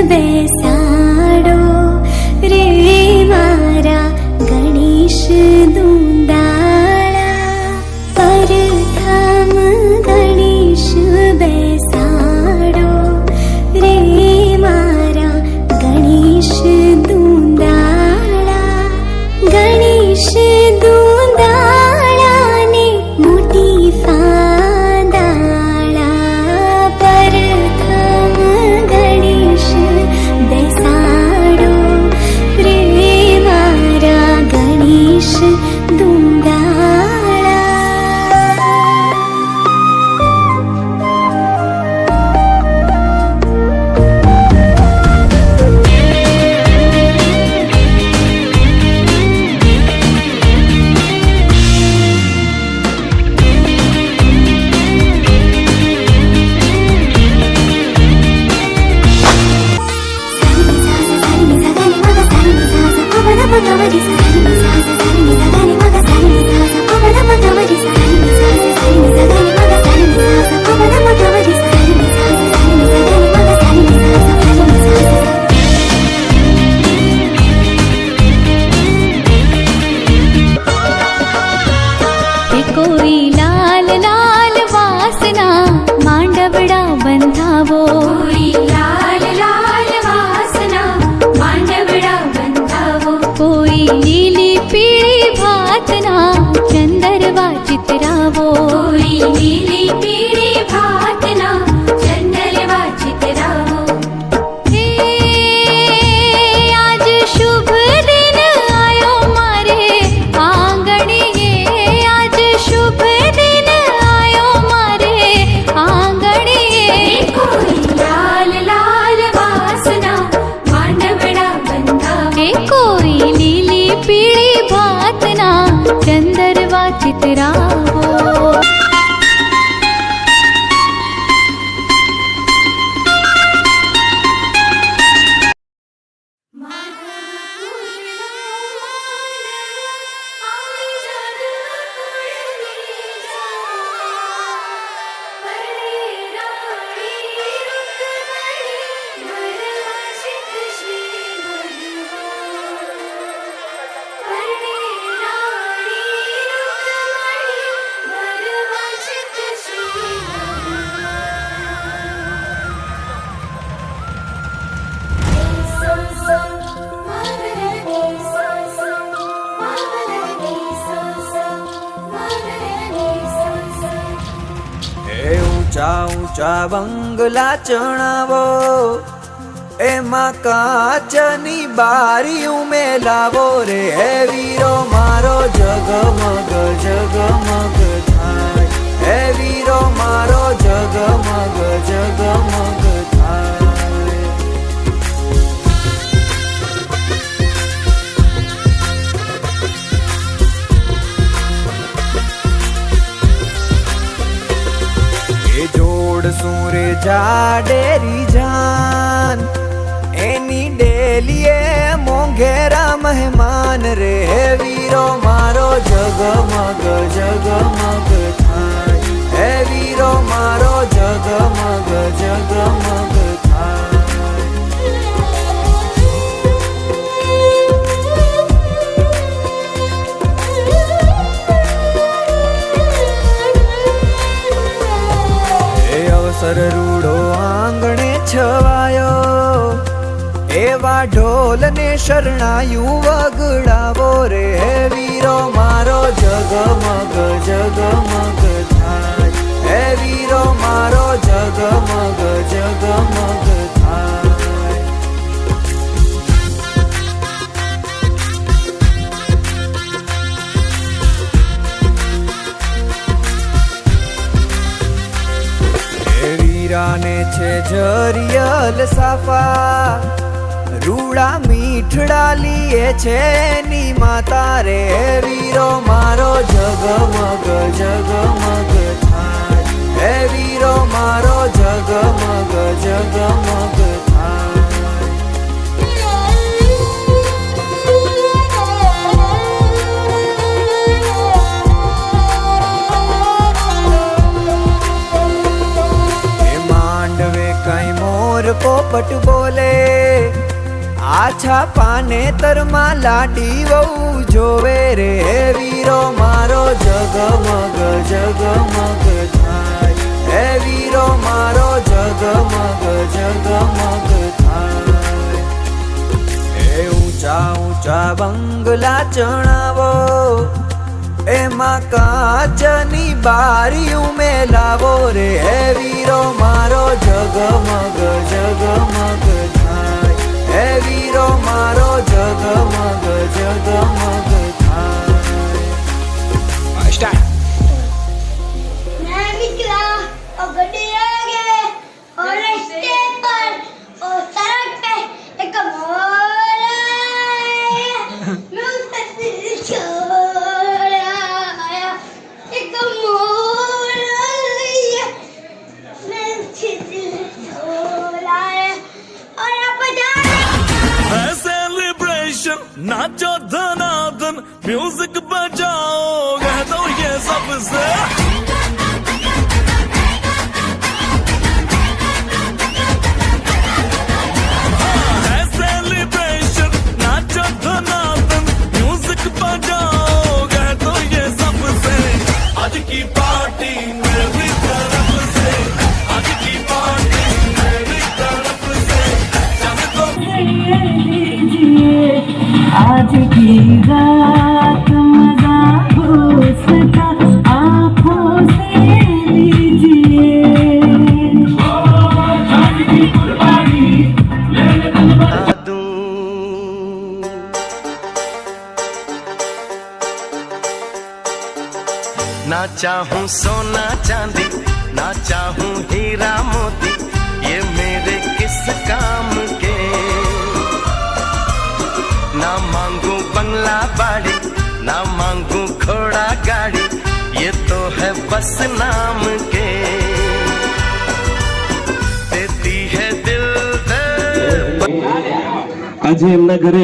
બેસાડો રે મારા ગણેશ દુંદાળા. પરથમ ગણેશ બેસાડો રે મારા ગણેશ દુંદાળા. ગણેશ દુંદાળાને મોટી ફાદાળા. પરથમ ગણેશ બેસાડો રે મારા ગણેશ દુંદાળા. કોઈ લાલ લાલ વાસના માંડવડા બંધાવો. કોઈ લાલ લાલ વાસના માંડવડા બંધાવો. કોઈ લીલી પીળી ભાતના ચંદરવા ચિતરાવો. કોઈ લીલી પીળી ભાતના ચંદરવા ચિતરાવો. હે આજ શુભ દિન આયો મારે આંગણે. આજ શુભ દિન આયો મારે આંગણે. કોઈ લાલ લાલ વાસના માંડવડા બંધાવો. કોઈ લીલી પીળી ભાતના ચંદરવા ચિતરાવો. ઊંચા ઊંચા બંગલા ચણાવો, એમાં કાચની બારી ઉમેલાવો રે. હે વીરો મારો જગમગ જગમગ થાય. હે વીરો મારો જગમગ જગમગ થાય. જોડશું રે જાડેરી જાન, એની ડેલીએ મોંઘેરા મહેમાન રે. હે વીરો મારો જગમગ જગમગ થાય. હે વીરો મારો જગમગ જગમગ થાય. અવસર રૂડો આંગણે છવાયો, એવા ઢોલને શરણાયું વગડાવો રે. હે વીરો મારો જગમગ જગમગ થાય. હે વીરો મારો જગમગ જગમગ થાય. વીરાને છે જરિયલ સાફા, રૂડા મીઠડા લીએ છે એની માતા રે. વીરો મારો જગમગ જગમગ થાય. હે વીરો મારો જગમગ જગમગ થાય. મોર પોપટ બોલે આછા પાને તરમાં લાડી વહુ જોવે રે વીરો મારો જગમગ જગમગ થાય હે વીરો મારો જગમગ જગમગ થાય હે ઊંચા ઊંચા બંગલા ચણાવો એમાં કાચની બારીયું મેલાવો રે હે વીરો મારો જગમગ જગમગ થાય હે વીરો મારો જગમગ જગમગ થાય मैं निकला और गड्डी आ गए और रास्ते पर और सड़क पे एक मोर आया मैं उससे छोड़ाया एक मोर आया मैं उससे छोड़ाया और आप जाने है सेलिब्रेशन नाचो धनाधन म्यूजिक बजाओ कह दो ये सबसे है सेलिब्रेशन नाचो धनाधन म्यूजिक बजाओ कह दो ये सबसे आज की पार्टी मेरी तरफ से आज की पार्टी मेरी तरफ से सबको आज की रात मजा हो सका आँखों से लीजिए ना चाहूं सोना चांदी ना चाहूं हीरा मोती ये मेरे किस काम के ना मांगू बंगला बाड़ी ना मांगू घोड़ा गाड़ी ये तो है बस नाम के देती है दिल આજે એમના ઘરે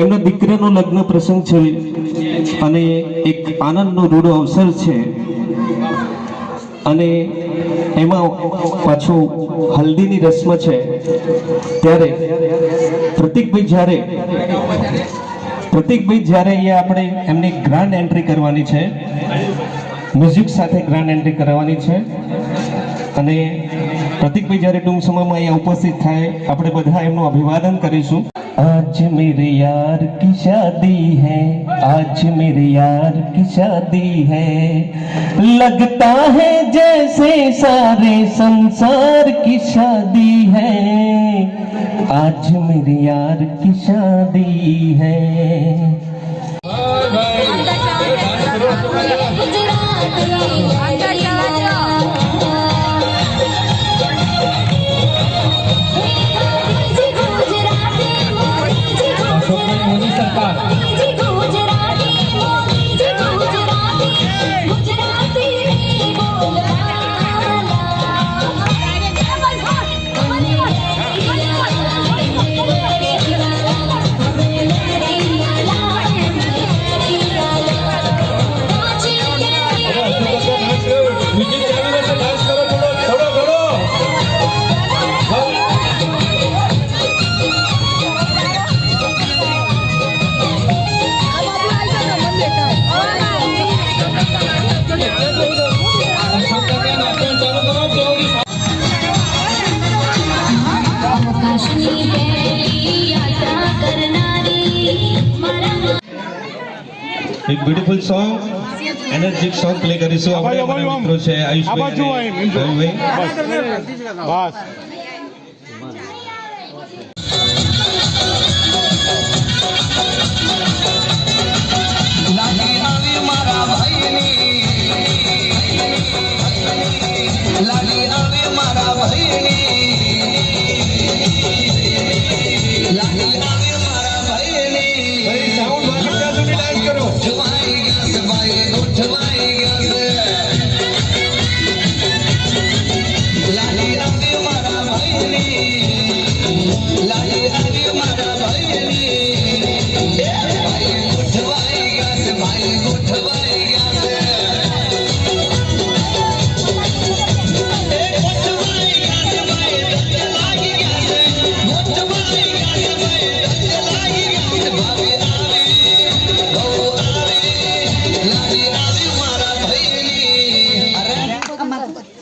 એમના દીકરાનો લગ્ન પ્રસંગ છે અને એક આનંદનો રૂડો અવસર છે અને એમાં પાછું હલ્દીની રસ્મ છે ત્યારે પ્રતીકભાઈ જ્યારે અહીંયા આપણે એમની ગ્રાન્ડ એન્ટ્રી કરવાની છે મ્યુઝિક સાથે ગ્રાન્ડ એન્ટ્રી કરવાની છે અને પ્રતીકભાઈ જ્યારે ટૂંક સમયમાં અહીંયા ઉપસ્થિત થાય આપણે બધા એમનું અભિવાદન કરીશું आज मेरे यार की शादी है आज मेरे यार की शादी है लगता है जैसे सारे संसार की शादी है आज मेरे यार की शादी है એક બ્યુટીફુલ સોંગ એનર્જિક સોંગ પ્લે કરીશું આપણે અમારા મિત્રો છે આયુષભાઈ બસ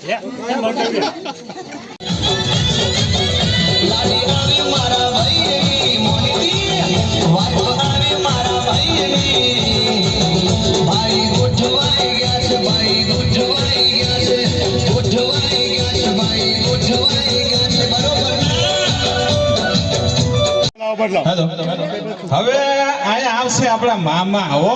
હેલો હવે અહીંયા આવશે આપણા મામા હો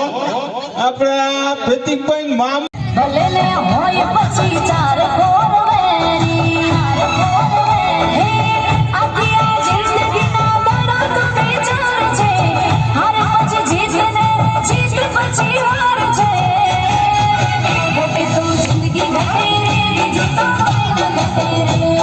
આપણા પ્રતિકભાઈ મામા ભલે ને હોય પછી ચાર કોરવેરી હે આખી આ જિંદગીના બડા તો વિચાર છે હાર પછી જીતને જીત પછી હાર છે મોટી તો જિંદગી ઘટે રે જીતો ઘટે રે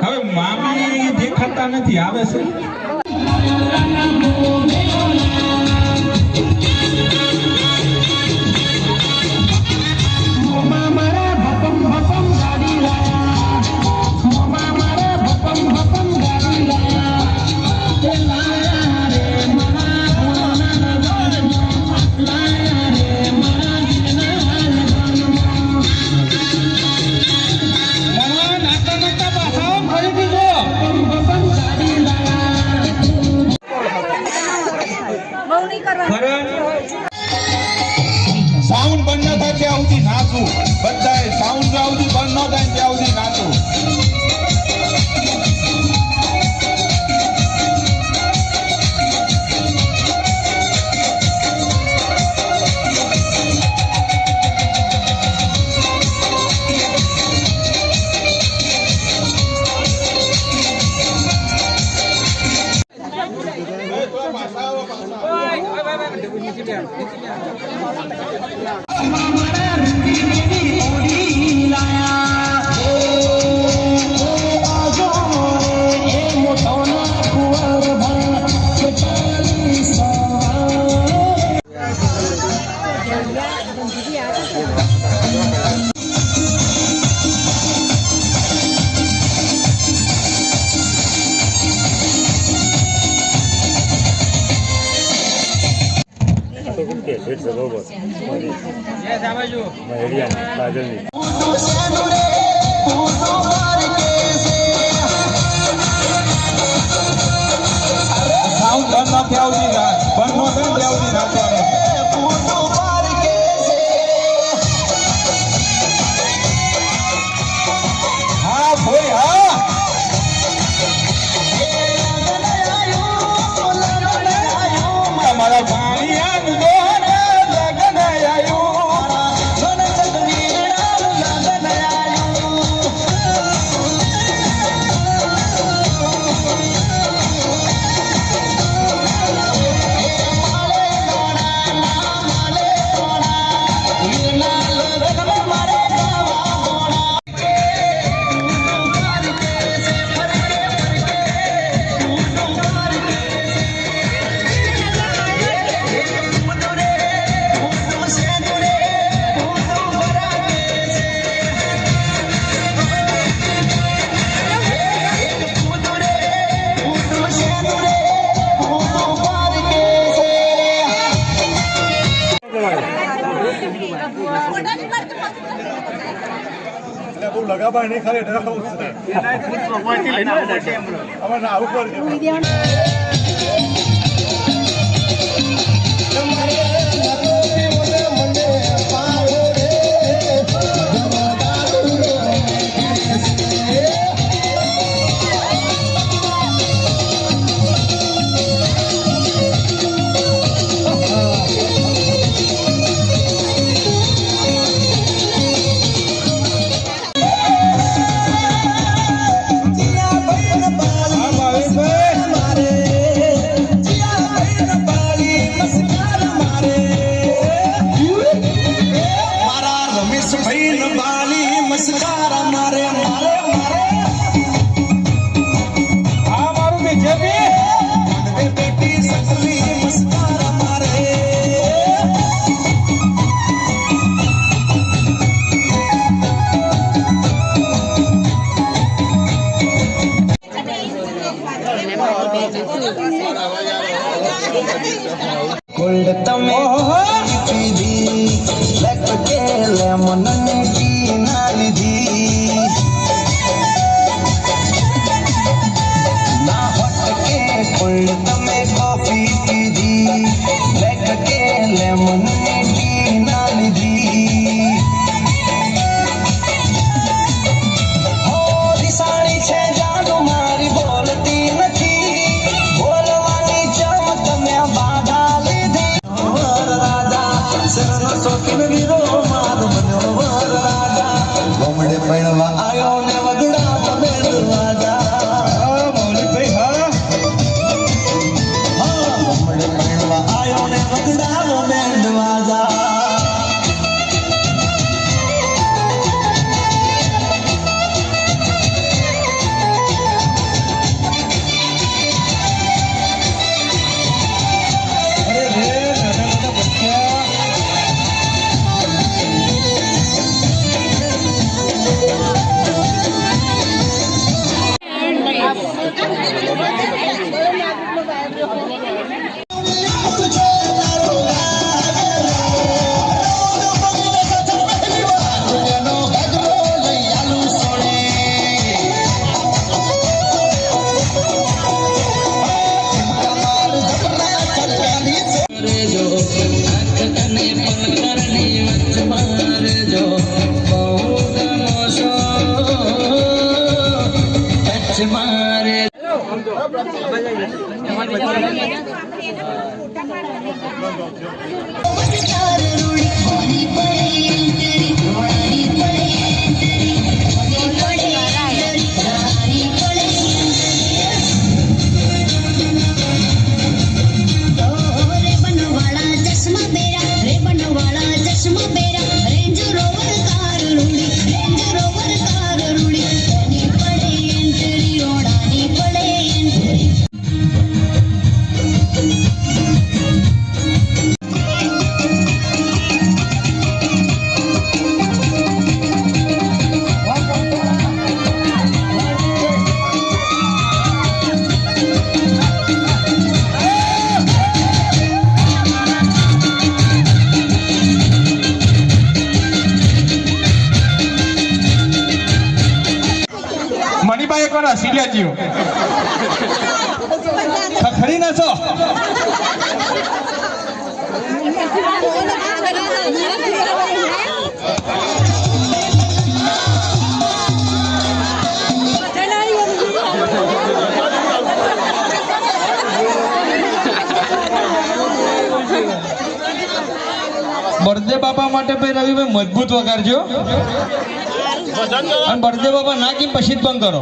હવે મામી દેખાતા નથી આવે છે સાઉન્ડ બંધ ન થાય ત્યાં સુધી નાચું બધાય સાઉન્ડ જ્યાં સુધી બંધ ન થાય ત્યાં સુધી નાચું સાઉન્ડ બંધ ન થયા સુધી બંધ ન થાય ત્યાં સુધી નાચવાનું હા ભાઈ હા તમારા પાણી લગન આવ્યું મારું લગાભાઈ નહીં ખાલી ડરાવું છે હવે ના ઉપર તમે પીધી લેક કે લેમન ને ટી ના લીધી ના હોટ કે કોલ્ડ તમે કોફી પીધી લેક કે લેમન ને ટી ના લીધી હો દિસાણી છે જાદુ મારી બોલતી નથી બોલવાની ચમ તમે બાધા શોખીન વીરો મારો બન્યો વર રાજા ગોમડે પૈણવા આયો ને વગડા તમે દરવાજા મૌલિકભાઈ હા ગોમડે પૈણવા આયો ને વગડા તમે દરવાજા મણીભાઈ કોના સિલિયાજીઓ ખરી ના છો બળદેવ બાપા માટે ભાઈ રવિભાઈ મજબૂત વગાડજો અને બળદેવ બાપા નાખી પછી જ બંધ કરો.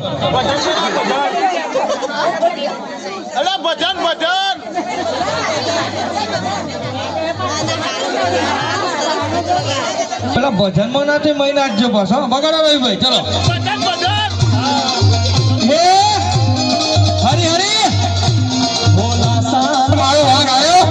અલા ભજન ભજન પેલા ભજનમાં નાથી મહી નાખજો બસ. હા બગાડો રવિભાઈ ચલો ભજન ભજન હરી હરી બોલા સા મારો વાગ આવ્યો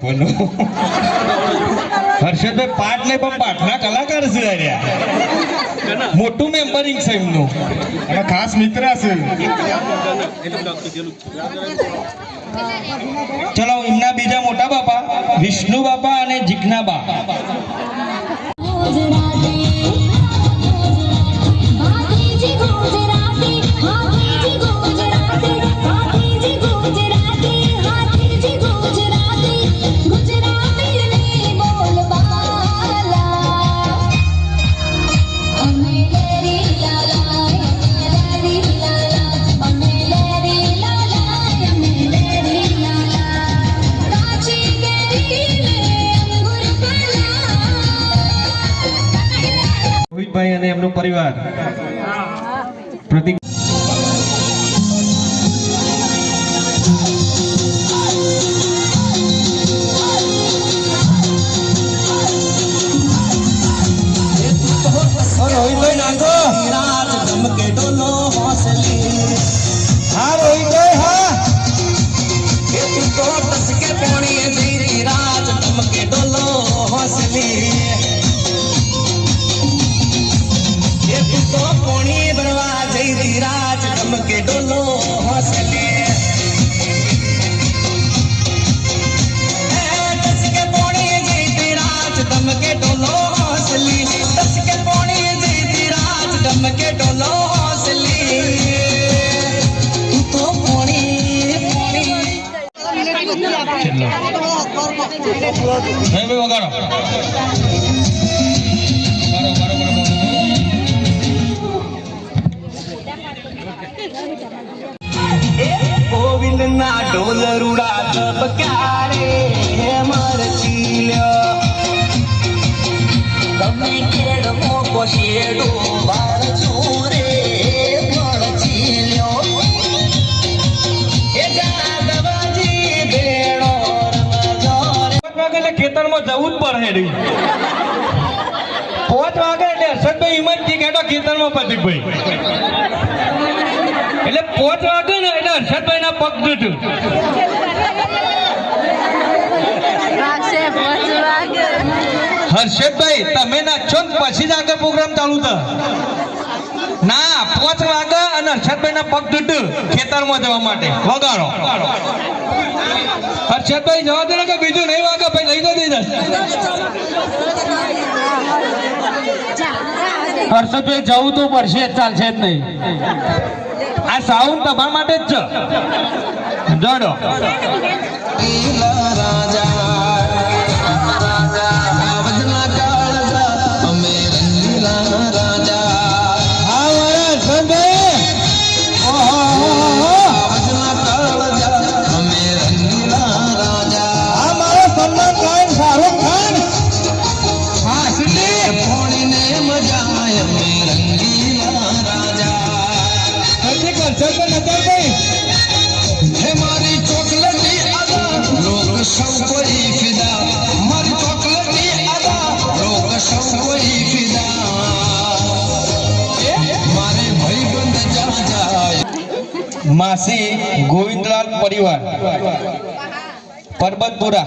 બોલો હર્ષદભાઈ પાઠ નહીં પણ પાઠના કલાકાર છે અરે મોટું મેમ્બરિંગ છે એમનું એના ખાસ મિત્ર છે. ચલો એમના બીજા મોટા બાપા વિષ્ણુ બાપા અને જીજ્ઞા બા. ભાતીજી ગુજરાતી હાથીજી ગુજરાતી ભાતીજી ગુજરાતી હાથીજી ગુજરાતી ગુજરાતીની બોલબાલા અમે લેરી લાલા અમે લેરી લાલા કાચી કેરી મે અંગુર પલા રોહિતભાઈ અને એમનો પરિવાર પ્રતિક રોહિતભાઈ નાખો રાત ધમકે ડોલો હોસલી હા રોહિતભાઈ હા એ તું તો ટસકે પોણી જઈ રાત ધમકે ડોલો હોસલી એ તું તો પોણી બનવા જઈ રાત ધમકે ડોલો હોસલી ટસકે પોણી જઈ રાત ધમકે ડોલો હોસલી ટસકે પોણી જઈ રાત ધમકે ડોલો હોસલી તું તો પોણી ભાઈ વગાડો ગોવિંદ ના ઢોલ રૂડા ધબકારે મરચી લ્યો તમે કેડમો કોશેડો વાળ ચોરે મરચી લ્યો એ જાદવજી બેડો એટલે ખેતરમાં જવું જ પડે 5 વાગે એટલે હર્ષદભાઈ હિંમતથી કહેતો ખેતરમાં પ્રતિકભાઈ એટલે 5 વાગે ને એટલે હર્ષદભાઈ ના પગ તૂટ્યું હર્ષદભાઈ તમે નાચો ને પછી જ આગળ પ્રોગ્રામ ચાલુ થાય ના 5 વાગે અને હર્ષદભાઈ ના પગ તૂટ્યું ખેતરમાં જવા માટે વગાડો હર્ષદભાઈ જવા દે કે બીજું નહીં વાગે ભાઈ લઈ દો દીધા હર્ષદભાઈ જવું તો પડશે ચાલશે જ નહીં આ સાઉન્ડ તમારા માટે જ છે જોડો રાજા વજના કાળજા અમે રંગીલા રાજા હા મારા હર્ષદભાઈ વજના કાળજા અમે રંગીલા રાજા આ મારો સલમાન ખાન શાહરુખ ખાન હા સિદ્ધિ પોણીને મજા અમે રંગીલા રાજા હજી હર્ષદભાઈ નજરભાઈ હે મારી ચોકલેટી આદા લોક સૌ કોઈ ફિદા મારી ચોકલેટી આદા લોક સૌ કોઈ ફિદા મારે ભાઈબંધ જા જાય માસી ગોવિંદલાલ પરિવાર પરબતપુરા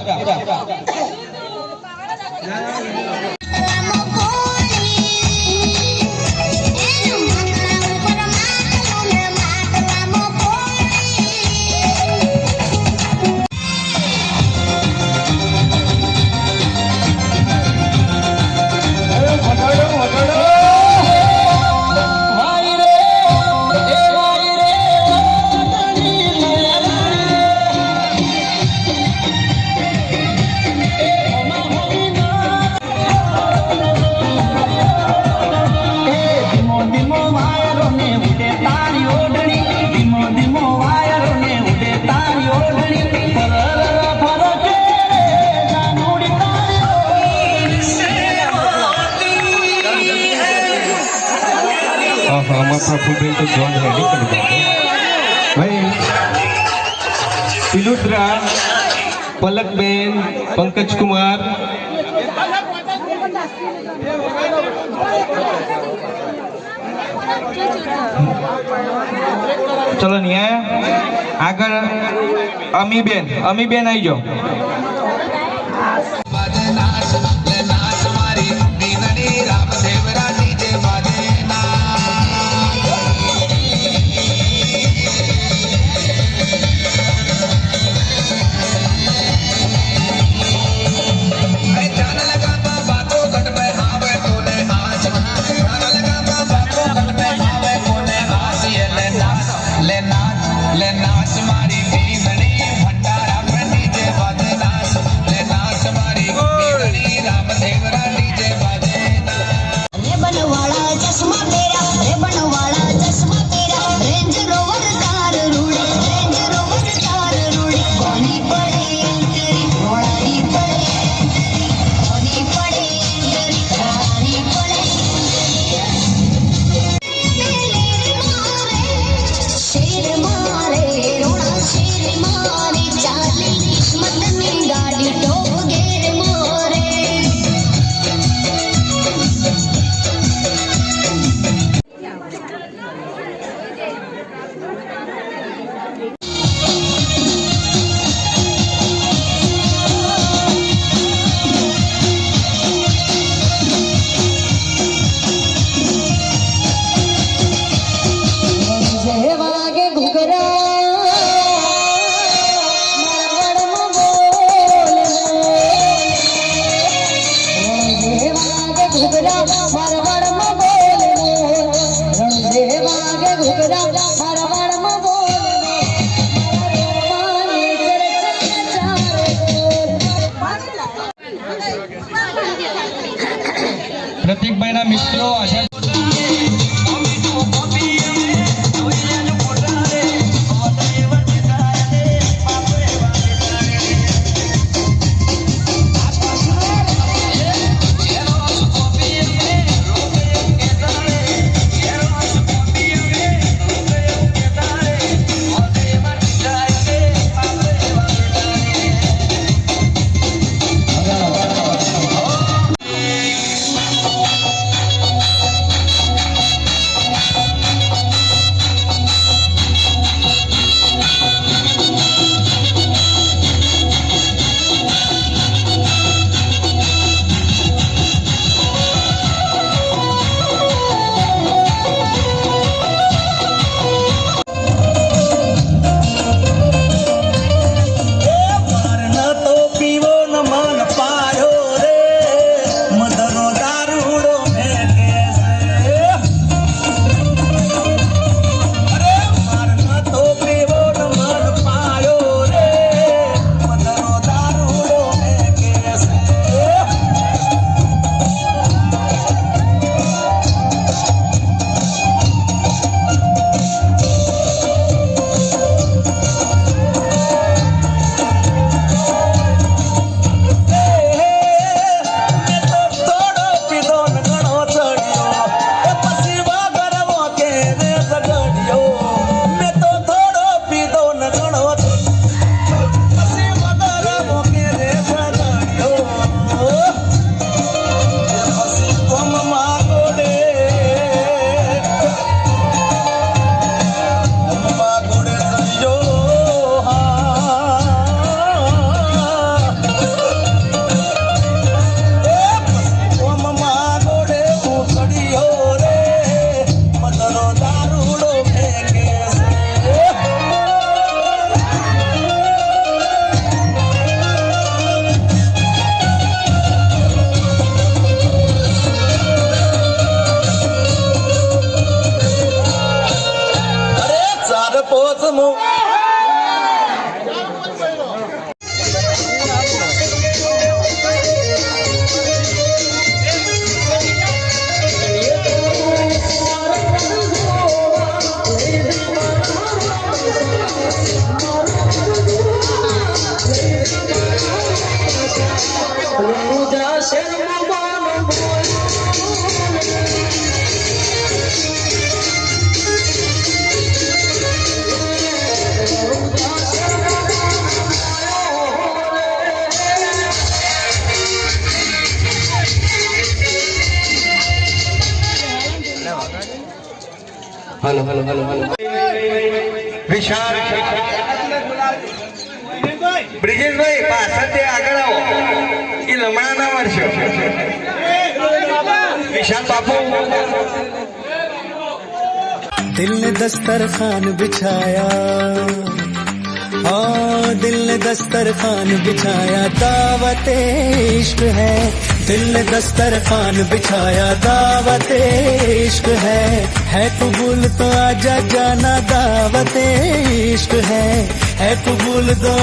ફૂલબેન તો જોન રેડી કરી દો ભાઈ પિલુદ્રા પલકબેન પંકજકુમાર ચલો નહીં આગળ અમીબેન આવી જાઓ બામો વિશાલ બ્રિજેશભાઈ પાછળથી આગળ આવો એ લમણા ના વર્ષો વિશાલ બાપુ दिल ने दस्तरखान बिछाया हाँ दिल ने दस्तरखान बिछाया दावत इश्क है दिल ने दस्तरखान बिछाया दावत इश्क है कबूल तो आजा जाना दावत इश्क है कबूल तो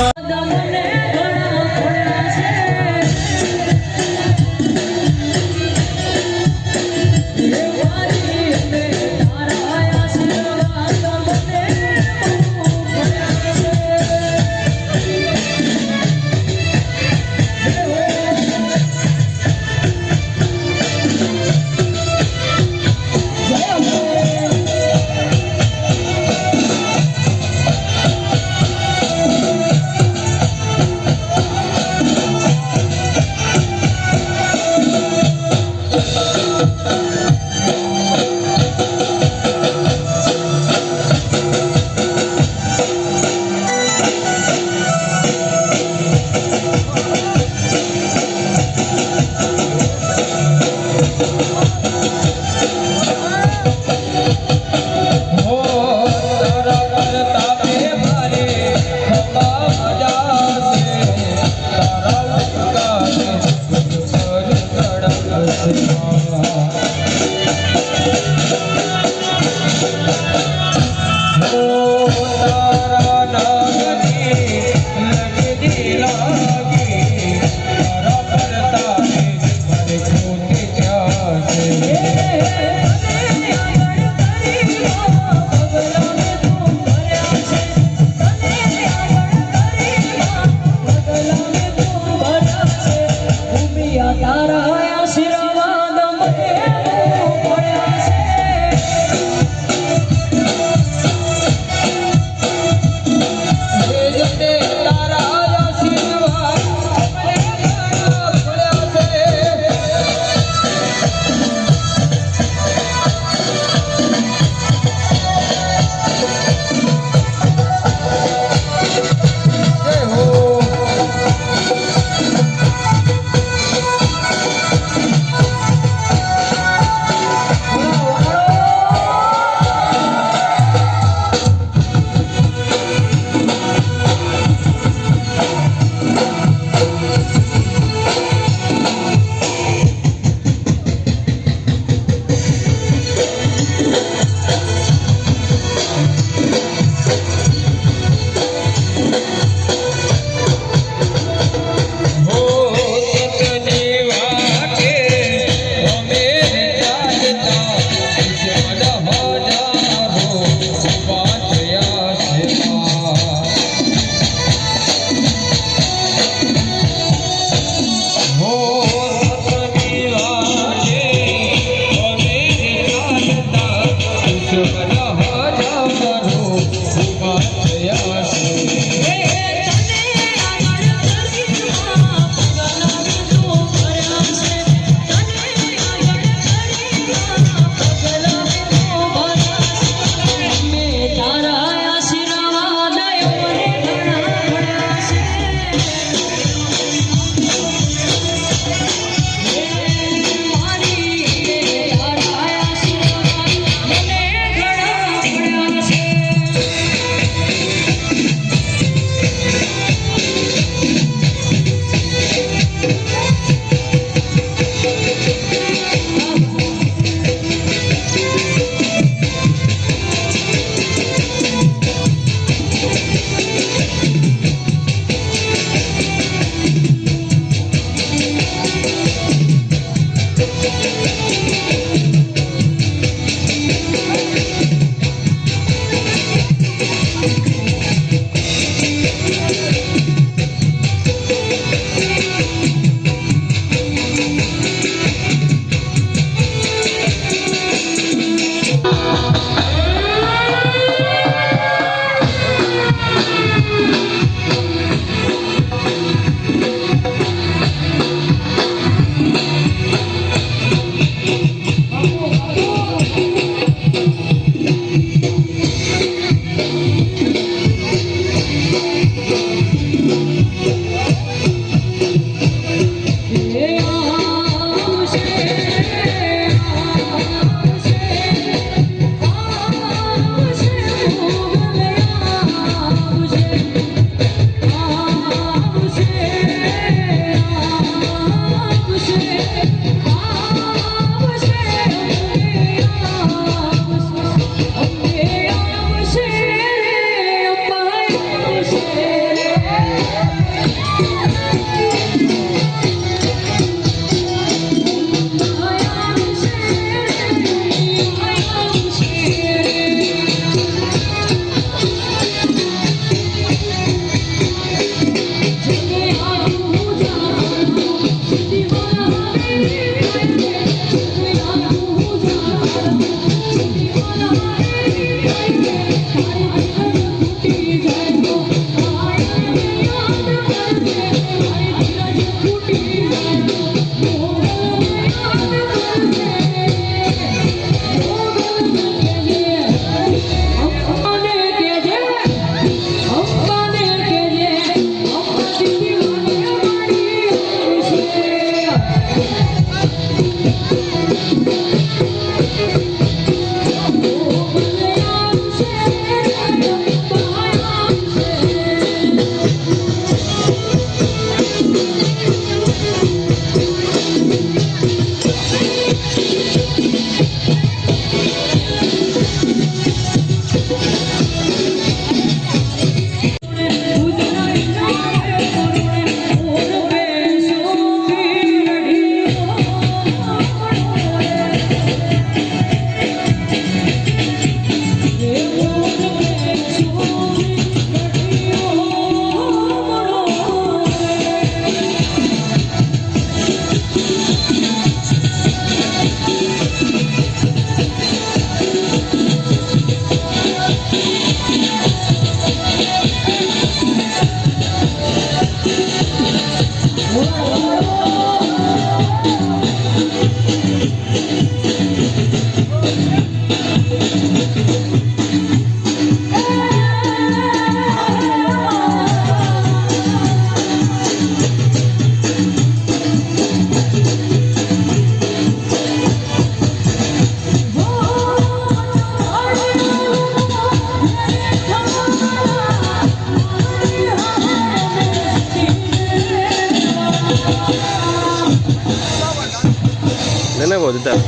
ના બહુ જતા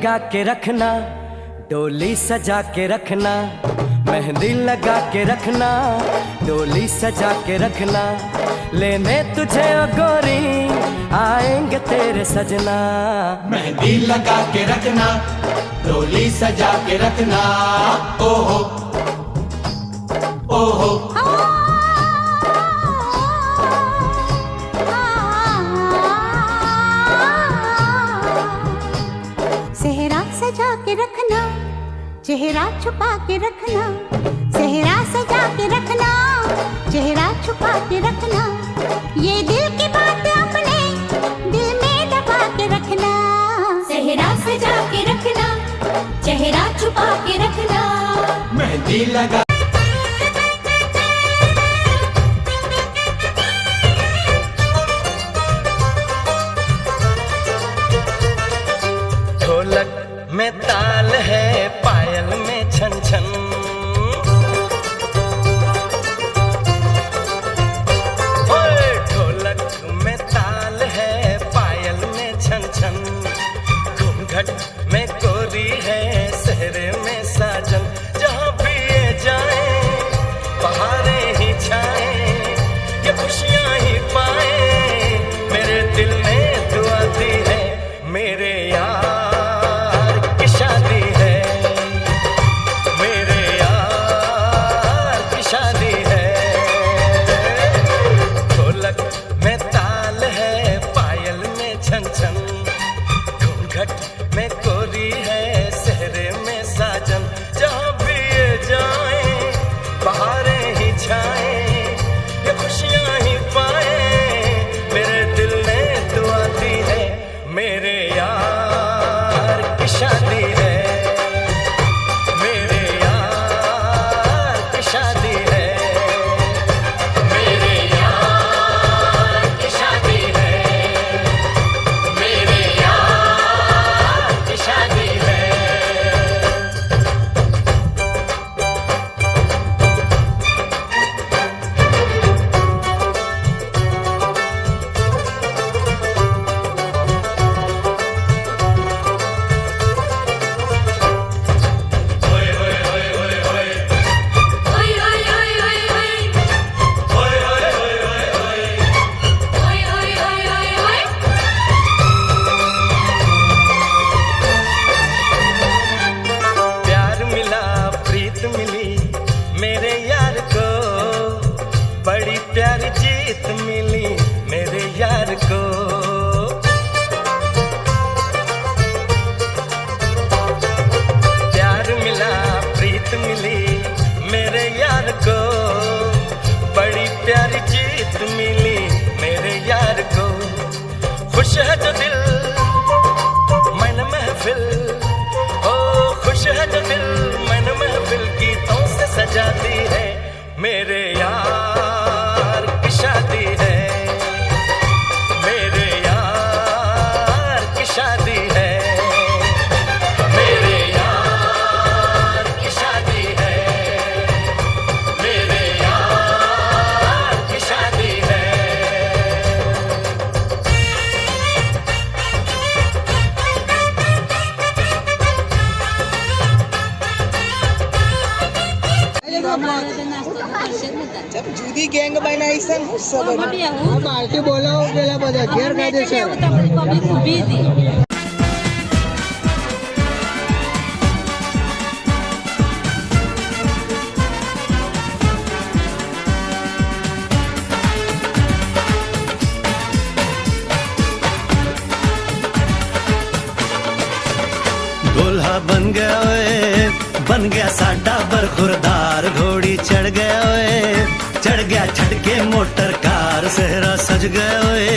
लगा के रखना, डोली सजा के रखना, मेहंदी लगा के रखना, डोली सजा के रखना, लेने तुझे ओ गोरी आएंगे तेरे सजना। मेहंदी लगा के रखना, डोली सजा के रखना, ओहो ओहो। सेहरा सजा के रखना, चेहरा छुपा के रखना, सेहरा सजा के रखना, चेहरा छुपा के रखना, ये दिल की बात अपने दिल में दबा के रखना। सेहरा सजा के रखना, चेहरा छुपा के रखना, मेहंदी लगा ढोलक में ताल है, पायल में छन छन, ओए ढोलक में ताल है, पायल में छन छन, घूंघट में कोरी है, सेहरे में साजन, जहाँ भी ये जाए बहारें ही छाए, ये खुशियाँ ही पाए, मेरे दिल ने दुआ दी है, मेरे यार की शादी है, मेरे यार की शादी है। ढोलक में ताल है, पायल में छन छन, घूंघट में कोरी है, सेहरे में साजन, जहाँ भी ये जाए बहारें ही छाए, ये खुशियाँ ही पाए, मेरे दिल ने दुआ दी है, मेरे यार की शादी है, मेरे यार की शादी है, मेरे यार की शादी है, मेरे यार की शादी है। प्यार मिला, प्रीत मिली मेरे यार को, बड़ी प्यारी जीत मिली मेरे यार को। प्यार मिला, प्रीत मिली मेरे यार को, बड़ी प्यारी जीत मिली मेरे यार को। खुश है जो दिल मन महफिल, ओ खुश है जो दिल मन महफिल, गीतों से सजाती है, मेरे यार की शादी है, मेरे यार की शादी है, मेरे यार की शादी है, मेरे यार की शादी है। જુદી ગેંગ બનાવી છે ને બહારથી બોલાવો પેલા બધા ગેરકાયદેસર. दूल्हा बन गया ओए, बन गया साडा बरखुरदार, घोड़ी चढ़ गया ओए, चढ़ गया छटके मोटर कार, सेहरा सज गया ओए,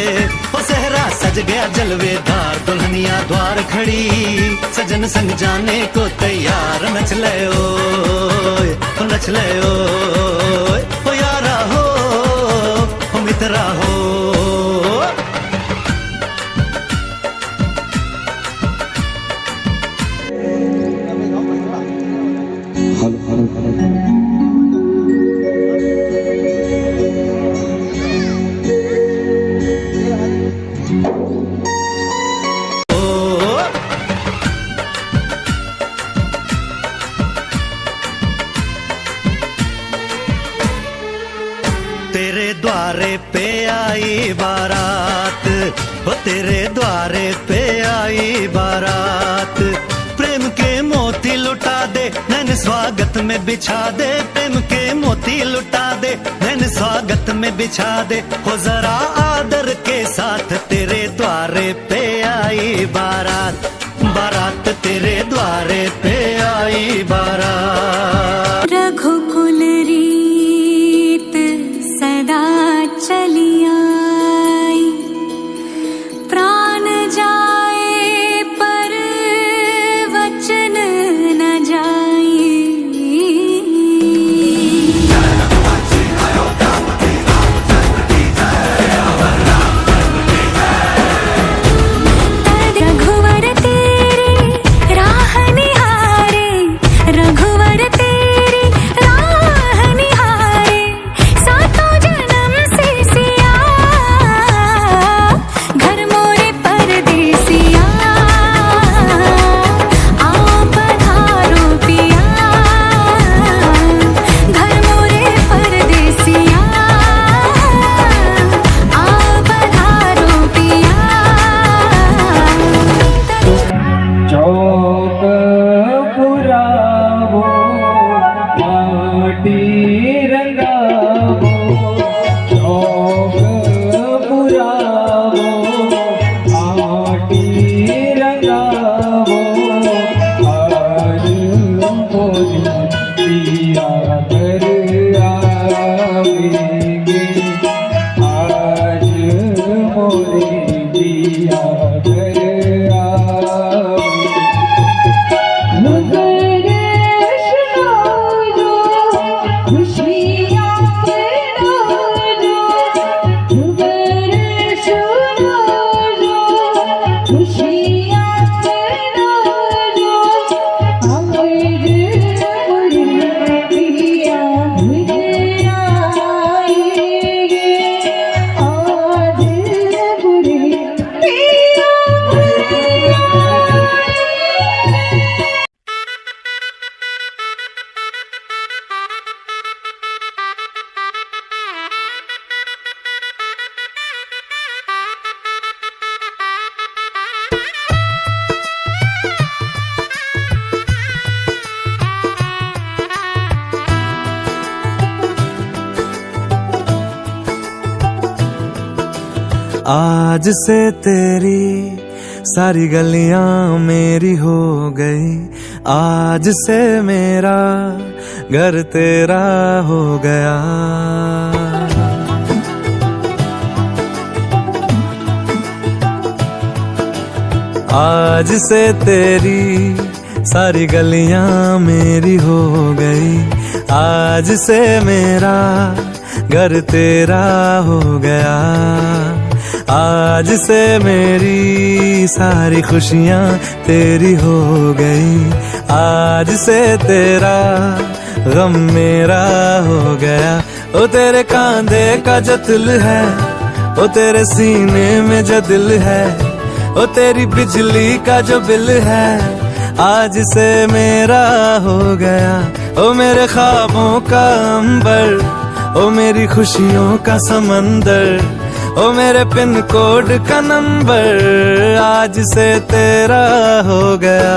ओ सेहरा सज गया जलवेदार, दुल्हनिया द्वार खड़ी, सजन संग जाने को तैयार, नच ले ओए, ओ नच ले ओए, ओ यारा हो, ओ मित्रा हो। द्वारे पे आई बारात, वो तेरे द्वारे पे आई बारात। प्रेम के मोती लुटा दे नैन स्वागत में बिछा दे, प्रेम के मोती लुटा दे नैन स्वागत में बिछा दे। हो जरा आदर के साथ तेरे द्वारे पे आई बारात, बारात तेरे द्वारे पे आई बारात। रघुकुल रीत सदा चली आई, प्राण जाए पर वचन न जाए। रघुवर तेरी राह निहारे, रघुवर तेरी राह निहारे, सातों जन्म से सिया, घर मोरे परदेसिया, आओ पधारो पिया, घर मोरे परदेसिया, आओ पधारो पिया। चौक पुरावो माटी रंगावो, चौक पुरावो माटी रंगावो। आज मोरी पिया घर आवेंगे, आज मोरी पिया घर आज से तेरी सारी गलियां मेरी हो गई, आज से मेरा घर तेरा हो गया। आज से तेरी सारी गलियां मेरी हो गई, आज से मेरा घर तेरा हो गया। आज से मेरी सारी खुशियां तेरी हो गई, आज से तेरा गम मेरा हो गया। ओ तेरे कांधे का जो दिल है, ओ तेरे सीने में जो दिल है, ओ तेरी बिजली का जो बिल है, आज से मेरा हो गया। ओ मेरे ख्वाबों का अंबर, ओ मेरी खुशियों का समंदर, ओ मेरे पिन कोड का नंबर, आज से तेरा हो गया।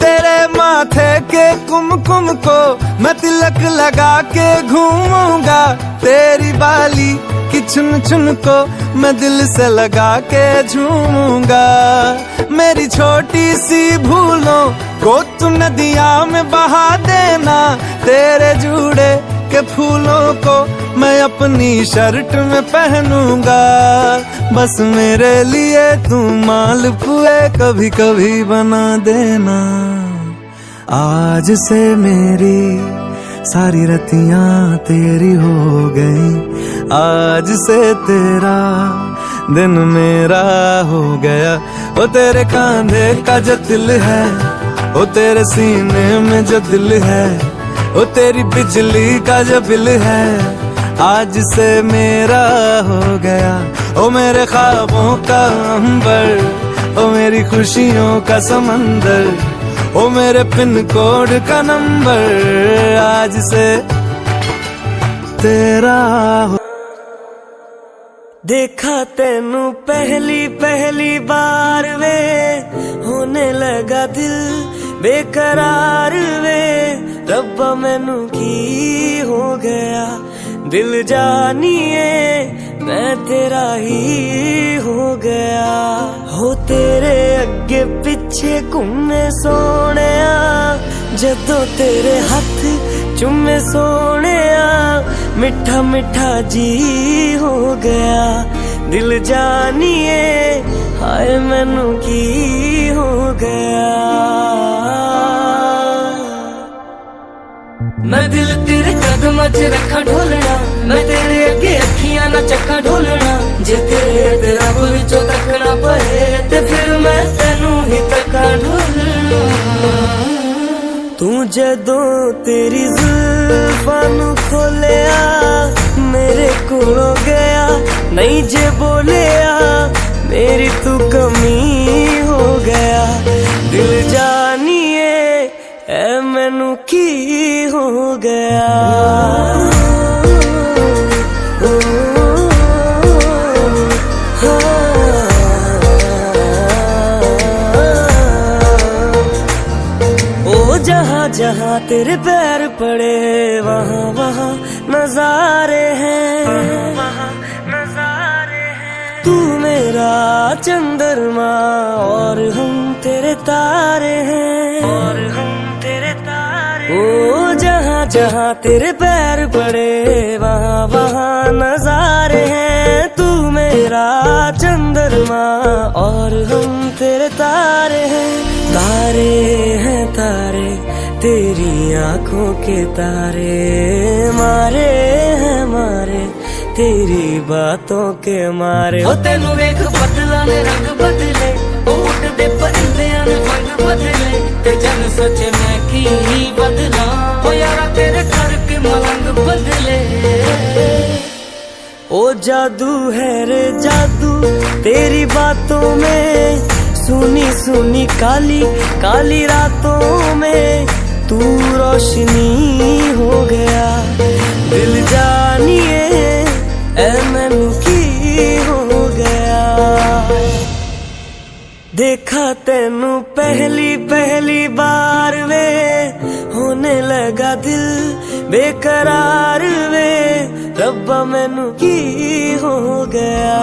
तेरे माथे के कुमकुम को मैं तिलक लगा के घूमूंगा, तेरी बाली की चुन चुन को मैं दिल से लगा के झूमूंगा। मेरी छोटी सी भूलों को तू नदिया में बहा देना, तेरे जूड़े के फूलों को मैं अपनी शर्ट में पहनूंगा। बस मेरे लिए तू मालपुए कभी कभी बना देना। आज से मेरी सारी रतियां तेरी हो गई, आज से तेरा दिन मेरा हो गया। ओ तेरे कांधे का जो दिल है, ओ तेरे सीने में जो दिल है, ओ तेरी बिजली का जो बिल है, आज से मेरा हो गया ओ मेरे ख्वाबों का अंबर, ओ मेरी खुशियों का समंदर, ओ मेरे पिन कोड का नंबर, आज से तेरा हो। देखा तेनू पहली पहली बार वे, होने लगा दिल बेकरार वे, रब्बा मैनू की हो गया, दिल जानिए मैं तेरा ही हो गया। हो तेरे अगे पिछे घूमे सोने, जदों तेरे हथ चुमे सोने, मिठा मिठा जी हो गया, दिल जानिए हाय मैनू की हो गया। मैं दिल तेरे कदम च रखा ढोलना, मैं तेरे अगे अखियां ना चक्का ढोलना, जे तेरे रब विचों तकना पए ते फिर मैं तेनू ही तक्का ढोलना। तू जदों तेरी जुल्फां नू खोलिया, मेरे कोलों गया नहीं जे बोलिया, मेरी तू कमी हो गया, दिल जानिए ऐ मैनू की हो गया। ओ जहाँ जहाँ तेरे पैर पड़े वहाँ वहाँ नजारे हैं, वहाँ नजारे हैं। तू मेरा चंद्रमा और हम तेरे तारे हैं, और हम तेरे तारे। ओ जहाँ जहाँ तेरे पैर पड़े वहाँ वहाँ नजारे हैं, तू मेरा चंद्रमा और हम तेरे तारे हैं। तारे हैं तारे तेरी आंखों के तारे, मारे हैं मारे तेरी बातों के मारे। हो तेनू वेख बदला ने रंग बदले, ओ उड़दे परिंदियां ने पंख बदले, ते जन सोचे मैं की बदला, ओ यारा तेरे करके मलंग बदले। ओ जादू है रे जादू तेरी बातों में, सुनी सुनी काली काली रातों में तू रोशनी हो गया, दिल जानिए ऐ मैनू की हो गया। देखा तेनू पहली पहली बार वे, होने लगा दिल बेकरार वे, रब्बा मैनू की हो गया।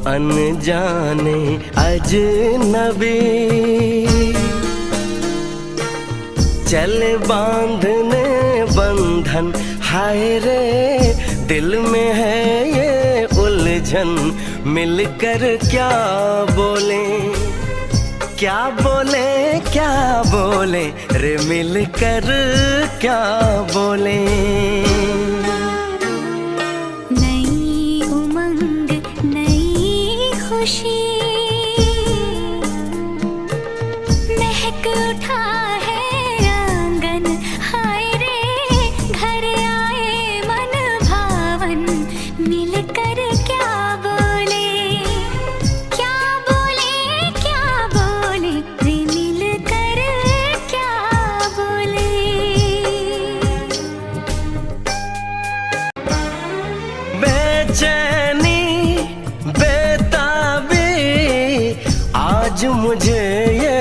अनजाने अजनबी चले बांधने बंधन, हाय रे दिल में है ये उलझन, मिलकर क्या बोले क्या बोले क्या बोले रे, मिलकर क्या बोले। महक उठा है आंगन, हाय रे घर आए मन भावन, मिलकर क्या बोले क्या बोले क्या बोले रे, मिलकर क्या बोले। बेचैनी आज मुझे ये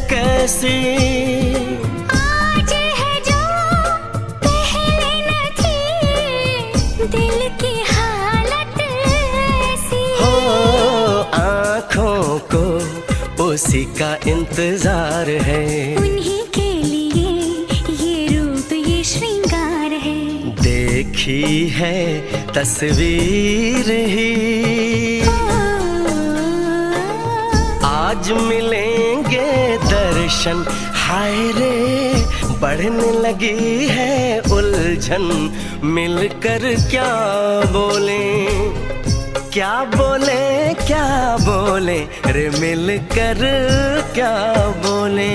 कैसी, आज है जो पहले न थी, दिल की हालत ऐसी हो आँखों को उसी का इंतजार है, उन्हीं के लिए ये रूप ये श्रृंगार है। देखी है तस्वीर ही, आज मिलेंगे दर्शन, हाय रे बढ़ने लगी है उलझन। मिलकर क्या बोले, क्या बोले, क्या बोले रे, मिलकर क्या बोले।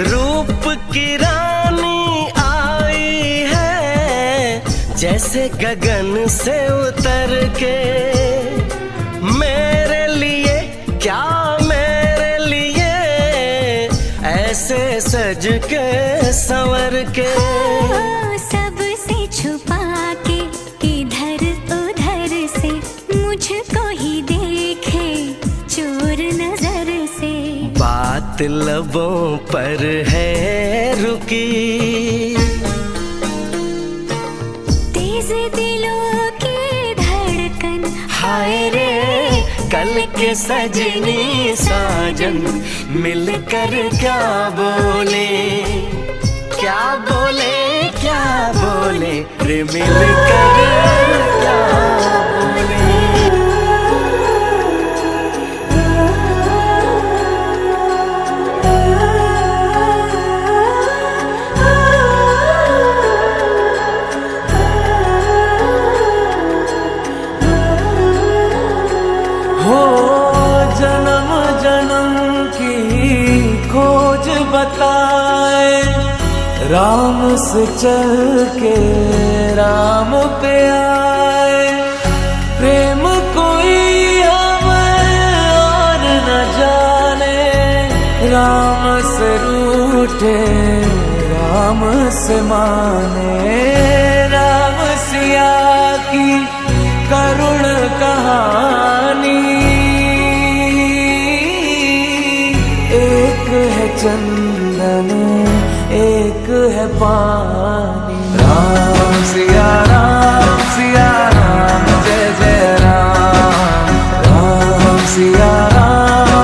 रूप की रानी आई है जैसे गगन से उतर के, मेरे लिए क्या मेरे लिए ऐसे सज के संवर के। सबसे छुपा के इधर उधर से मुझको ही देखे चोर नजर से। बात लबों पर है रुकी, तेज दिलों की धड़कन, हाय रे कल के सजनी साजन। मिलकर क्या बोले, क्या बोले, क्या बोले रे, मिलकर क्या बोले। हो जन्म जन्म की खोज बताए, राम से चल के राम पे आए। प्रेम कोई हमें और न जाने, राम से रूठे राम से माने। राम सिया की करुण कहानी, एक है चंदन एक है पानी। राम सिया राम, जय जय राम। राम सिया राम,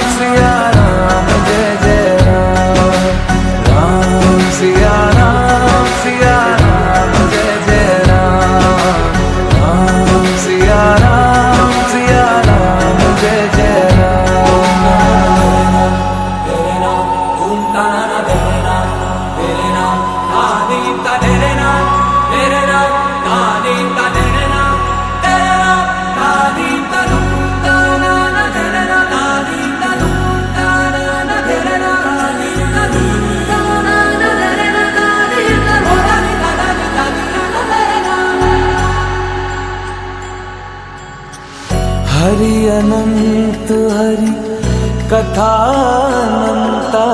जय जय राम। राम सिया राम, जय जय राम। राम सिया राम, जय जय राम। तेरे नाम धूम ताना तेरे नाम, तेरे नाम आदीन का तेरे नाम, तेरे नाम आदीन का तेरे नाम, तेरे नाम आदीन का धूम ताना तेरे नाम, आदीन का धूम ताना तेरे नाम, आदीन का धूम ताना तेरे नाम, आदीन का धूम ताना तेरे नाम। हरि अनंत हरि कथा अनंता,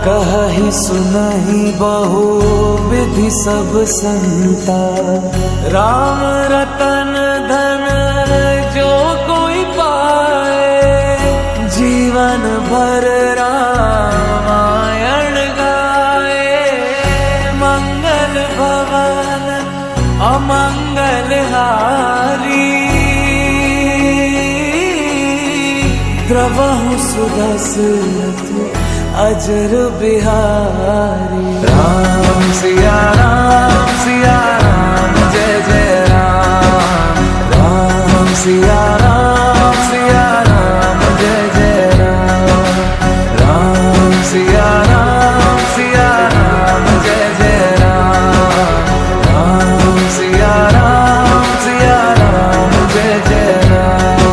कहि सुनहि बहु विधि सब संता। राम रतन धन जो कोई पाए, जीवन भर रामायण गाए। मंगल भवन अमंगल हारी, द्रवहु सुदशरथ अजर बिहारी। राम सिया राम, जय जय राम। राम सिया राम, जय जय राम। राम सिया राम, जय जय राम। राम सिया राम, जय जय राम।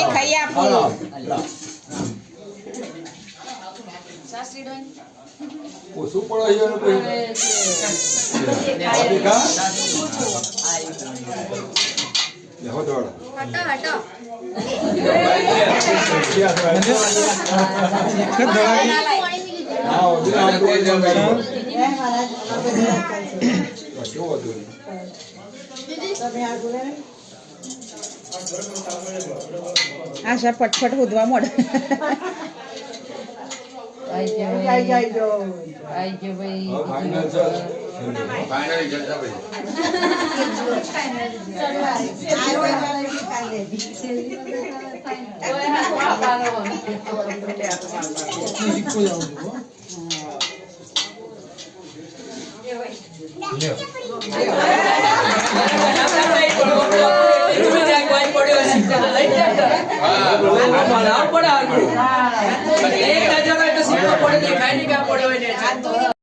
ખાઈ આપો ઓછું પડો આશા ફટફટ હોદવા મોડ એક નજર હોય તો સીધો પડે દેખાય નહીં ક્યાં પડ્યો હોય ને